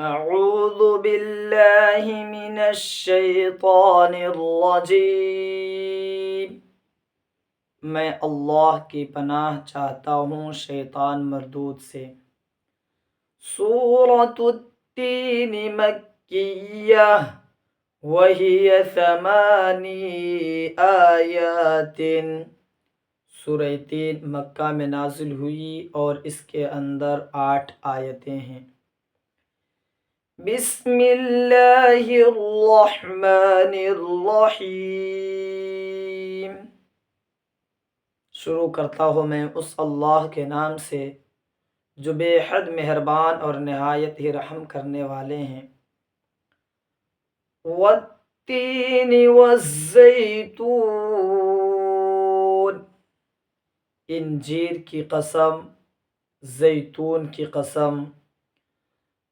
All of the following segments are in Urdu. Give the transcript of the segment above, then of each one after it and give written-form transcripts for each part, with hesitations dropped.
اعوذ باللہ من الشیطان الرجیم۔ میں اللہ کی پناہ چاہتا ہوں شیطان مردود سے۔ سورۃ التین مکیہ وہی 8 آیات۔ سورہ تین مکہ میں نازل ہوئی اور اس کے اندر 8 آیتیں ہیں۔ بسم اللہ الرحمن الرحیم۔ شروع کرتا ہوں میں اس اللہ کے نام سے جو بے حد مہربان اور نہایت ہی رحم کرنے والے ہیں۔ والتین والزیتون، انجیر کی قسم، زیتون کی قسم۔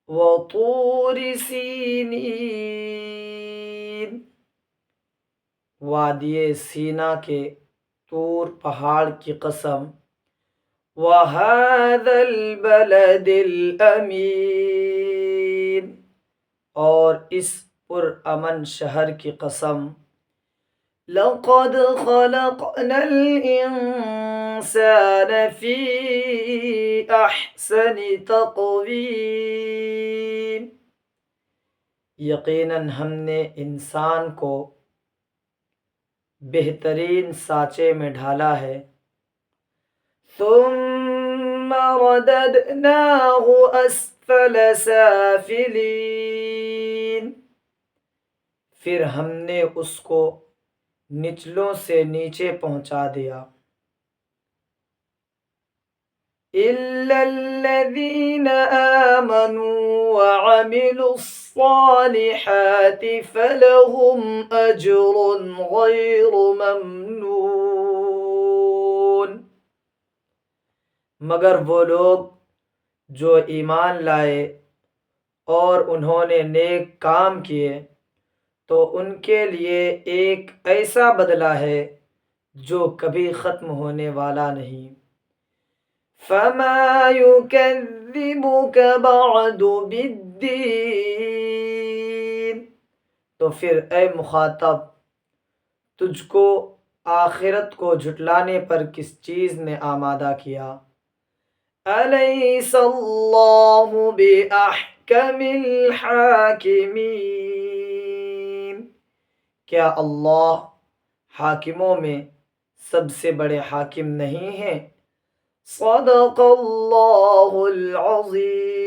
وطور سینین، وادی سینا کے طور پہاڑ کی قسم۔ وہذا البلد الامین، اور اس پرامن شہر کی قسم۔ لقد خلقنا الانسان فی احسن تقویم، یقیناً ہم نے انسان کو بہترین سانچے میں ڈھالا ہے۔ ثم رددناہ اسفل سافلین، پھر ہم نے اس کو نچلوں سے نیچے پہنچا دیا۔ إِلَّا الَّذِينَ آمَنُوا وَعَمِلُوا الصَّالِحَاتِ فَلَهُمْ أَجْرٌ غَيْرُ مَمْنُونٍ، مگر وہ لوگ جو ایمان لائے اور انہوں نے نیک کام کیے تو ان کے لیے ایک ایسا بدلہ ہے جو کبھی ختم ہونے والا نہیں۔ فَمَا يُكَذِّبُكَ بَعْدُ بِالدِّينِ، تو پھر اے مخاطب تجھ کو آخرت کو جھٹلانے پر کس چیز نے آمادہ کیا؟ أَلَيْسَ اللَّهُ بِأَحْكَمِ الْحَاكِمِينَ، کیا اللہ حاکموں میں سب سے بڑے حاکم نہیں ہیں؟ صدق اللہ العظیم۔